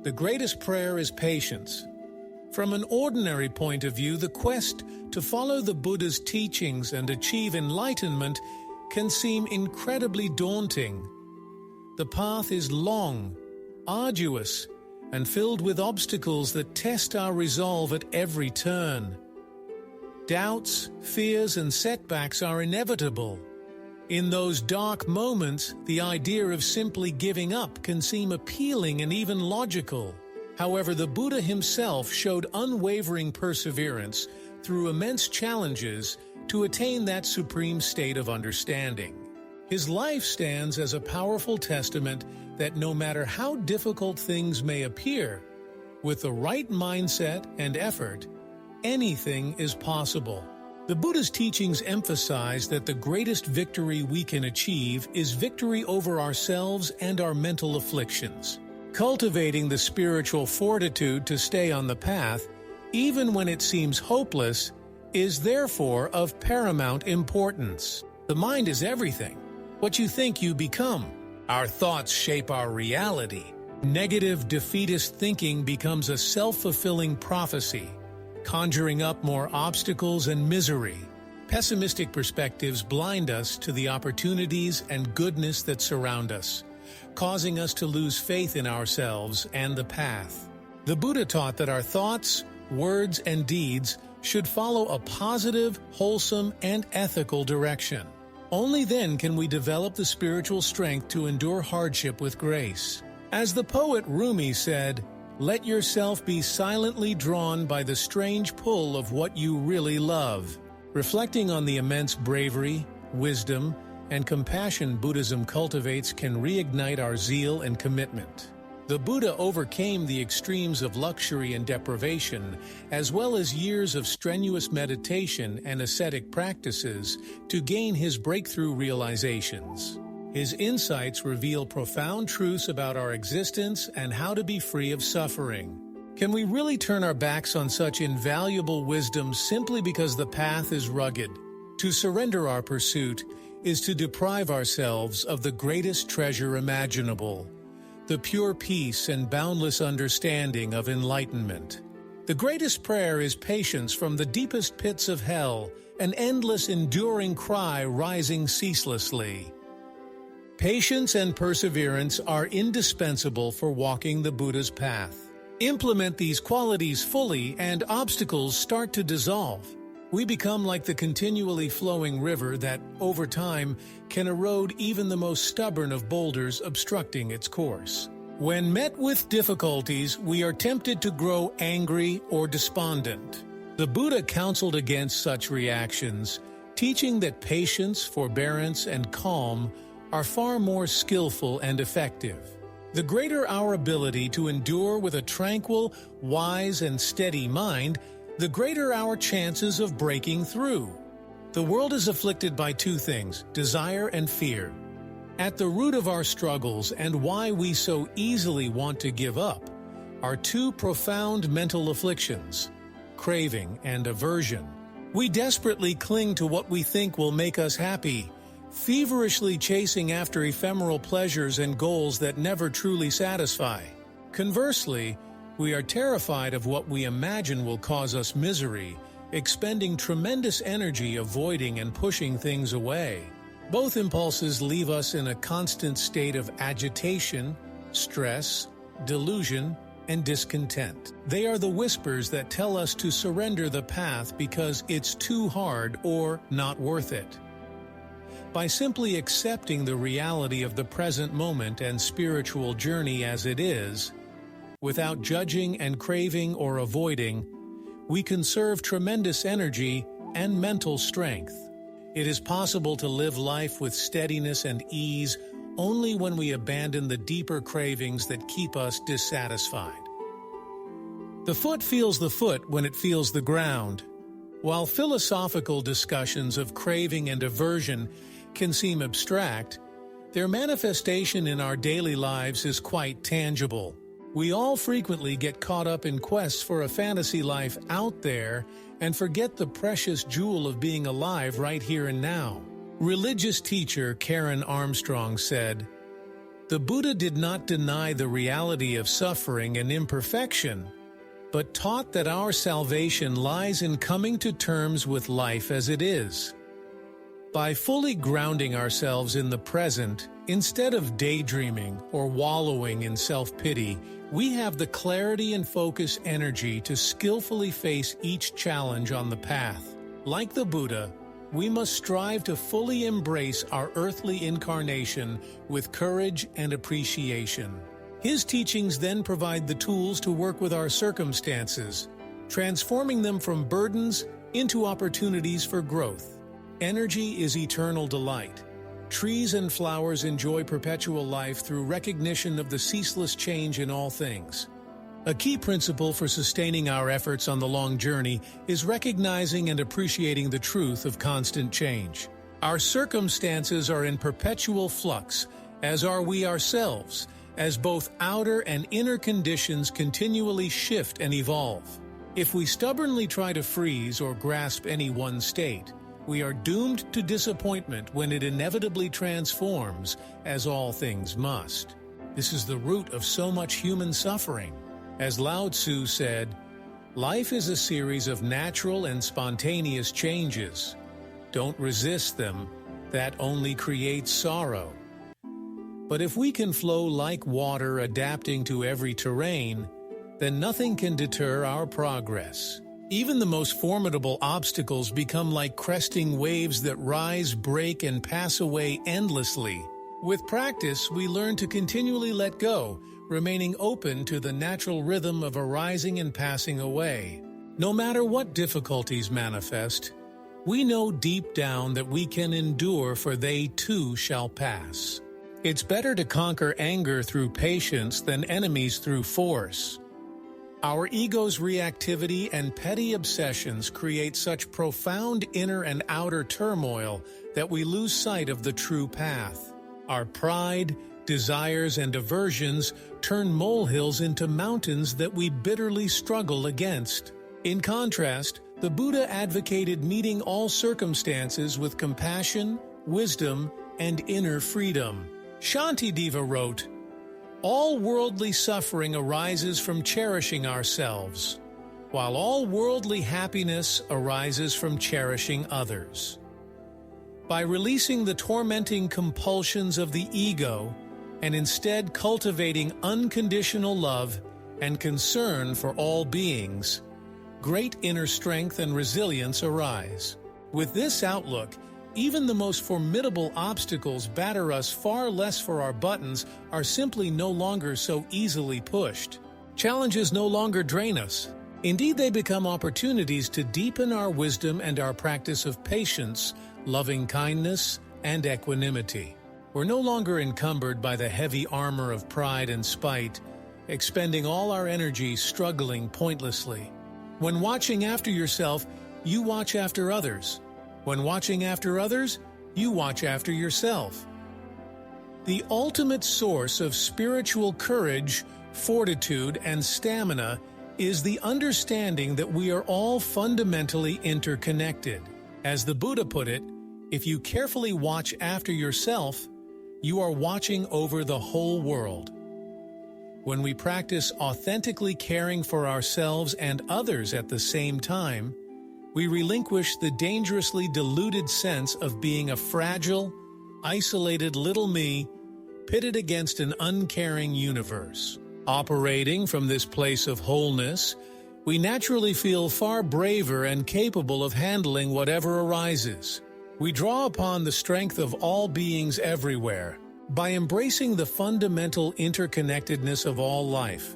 The greatest prayer is patience. From an ordinary point of view, the quest to follow the Buddha's teachings and achieve enlightenment can seem incredibly daunting. The path is long, arduous, and filled with obstacles that test our resolve at every turn. Doubts, fears, and setbacks are inevitable. In those dark moments, the idea of simply giving up can seem appealing and even logical. However, the Buddha himself showed unwavering perseverance through immense challenges to attain that supreme state of understanding. His life stands as a powerful testament that no matter how difficult things may appear, with the right mindset and effort, anything is possible. The Buddha's teachings emphasize that the greatest victory we can achieve is victory over ourselves and our mental afflictions. Cultivating the spiritual fortitude to stay on the path, even when it seems hopeless, is therefore of paramount importance. The mind is everything. What you think, you become. Our thoughts shape our reality. Negative, defeatist thinking becomes a self-fulfilling prophecy, conjuring up more obstacles and misery. Pessimistic perspectives blind us to the opportunities and goodness that surround us, causing us to lose faith in ourselves and the path. The Buddha taught that our thoughts, words, and deeds should follow a positive, wholesome, and ethical direction. Only then can we develop the spiritual strength to endure hardship with grace. As the poet Rumi said, "Let yourself be silently drawn by the strange pull of what you really love." Reflecting on the immense bravery, wisdom, and compassion Buddhism cultivates can reignite our zeal and commitment. The Buddha overcame the extremes of luxury and deprivation, as well as years of strenuous meditation and ascetic practices, to gain his breakthrough realizations. His insights reveal profound truths about our existence and how to be free of suffering. Can we really turn our backs on such invaluable wisdom simply because the path is rugged? To surrender our pursuit is to deprive ourselves of the greatest treasure imaginable, the pure peace and boundless understanding of enlightenment. The greatest prayer is patience from the deepest pits of hell, an endless enduring cry rising ceaselessly. Patience and perseverance are indispensable for walking the Buddha's path. Implement these qualities fully and obstacles start to dissolve. We become like the continually flowing river that, over time, can erode even the most stubborn of boulders obstructing its course. When met with difficulties, we are tempted to grow angry or despondent. The Buddha counseled against such reactions, teaching that patience, forbearance, and calm are far more skillful and effective. The greater our ability to endure with a tranquil, wise, and steady mind, the greater our chances of breaking through. The world is afflicted by two things, desire and fear. At the root of our struggles and why we so easily want to give up are two profound mental afflictions, craving and aversion. We desperately cling to what we think will make us happy, feverishly chasing after ephemeral pleasures and goals that never truly satisfy. Conversely, we are terrified of what we imagine will cause us misery, expending tremendous energy avoiding and pushing things away. Both impulses leave us in a constant state of agitation, stress, delusion, and discontent. They are the whispers that tell us to surrender the path because it's too hard or not worth it. By simply accepting the reality of the present moment and spiritual journey as it is, without judging and craving or avoiding, we conserve tremendous energy and mental strength. It is possible to live life with steadiness and ease only when we abandon the deeper cravings that keep us dissatisfied. The foot feels the foot when it feels the ground. While philosophical discussions of craving and aversion can seem abstract, their manifestation in our daily lives is quite tangible. We all frequently get caught up in quests for a fantasy life out there and forget the precious jewel of being alive right here and now. Religious teacher Karen Armstrong said, The Buddha did not deny the reality of suffering and imperfection, but taught that our salvation lies in coming to terms with life as it is. By fully grounding ourselves in the present, instead of daydreaming or wallowing in self-pity, we have the clarity and focus energy to skillfully face each challenge on the path. Like the Buddha, we must strive to fully embrace our earthly incarnation with courage and appreciation. His teachings then provide the tools to work with our circumstances, transforming them from burdens into opportunities for growth. Energy is eternal delight. Trees and flowers enjoy perpetual life through recognition of the ceaseless change in all things. A key principle for sustaining our efforts on the long journey is recognizing and appreciating the truth of constant change. Our circumstances are in perpetual flux, as are we ourselves, as both outer and inner conditions continually shift and evolve. If we stubbornly try to freeze or grasp any one state, we are doomed to disappointment when it inevitably transforms, as all things must. This is the root of so much human suffering. As Lao Tzu said, life is a series of natural and spontaneous changes. Don't resist them, that only creates sorrow. But if we can flow like water adapting to every terrain, then nothing can deter our progress. Even the most formidable obstacles become like cresting waves that rise, break, and pass away endlessly. With practice, we learn to continually let go, remaining open to the natural rhythm of arising and passing away. No matter what difficulties manifest, we know deep down that we can endure, for they too shall pass. It's better to conquer anger through patience than enemies through force. Our ego's reactivity and petty obsessions create such profound inner and outer turmoil that we lose sight of the true path. Our pride, desires, and aversions turn molehills into mountains that we bitterly struggle against. In contrast, the Buddha advocated meeting all circumstances with compassion, wisdom, and inner freedom. Shantideva wrote, "All worldly suffering arises from cherishing ourselves, while all worldly happiness arises from cherishing others." By releasing the tormenting compulsions of the ego, and instead cultivating unconditional love and concern for all beings, great inner strength and resilience arise. With this outlook, even the most formidable obstacles batter us far less, for our buttons are simply no longer so easily pushed. Challenges no longer drain us. Indeed, they become opportunities to deepen our wisdom and our practice of patience, loving kindness, and equanimity. We're no longer encumbered by the heavy armor of pride and spite, expending all our energy struggling pointlessly. When watching after yourself, you watch after others. When watching after others, you watch after yourself. The ultimate source of spiritual courage, fortitude, and stamina is the understanding that we are all fundamentally interconnected. As the Buddha put it, if you carefully watch after yourself, you are watching over the whole world. When we practice authentically caring for ourselves and others at the same time, we relinquish the dangerously deluded sense of being a fragile, isolated little me pitted against an uncaring universe. Operating from this place of wholeness, we naturally feel far braver and capable of handling whatever arises. We draw upon the strength of all beings everywhere. By embracing the fundamental interconnectedness of all life,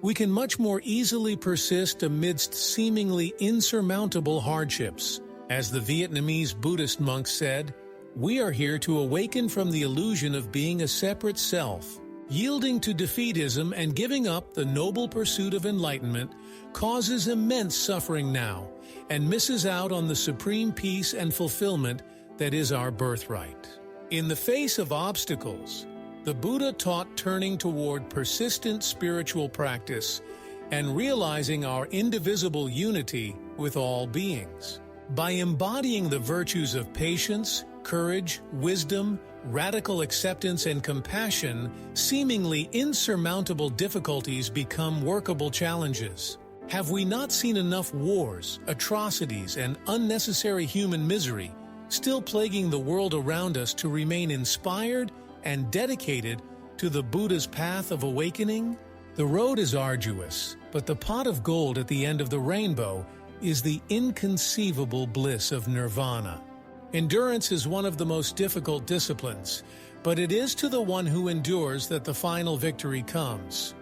we can much more easily persist amidst seemingly insurmountable hardships. As the Vietnamese Buddhist monk said, "We are here to awaken from the illusion of being a separate self." Yielding to defeatism and giving up the noble pursuit of enlightenment causes immense suffering now and misses out on the supreme peace and fulfillment that is our birthright. In the face of obstacles, the Buddha taught turning toward persistent spiritual practice and realizing our indivisible unity with all beings. By embodying the virtues of patience, courage, wisdom, radical acceptance, and compassion, seemingly insurmountable difficulties become workable challenges. Have we not seen enough wars, atrocities, and unnecessary human misery still plaguing the world around us to remain inspired and dedicated to the Buddha's path of awakening? The road is arduous, but the pot of gold at the end of the rainbow is the inconceivable bliss of nirvana. Endurance is one of the most difficult disciplines, but it is to the one who endures that the final victory comes.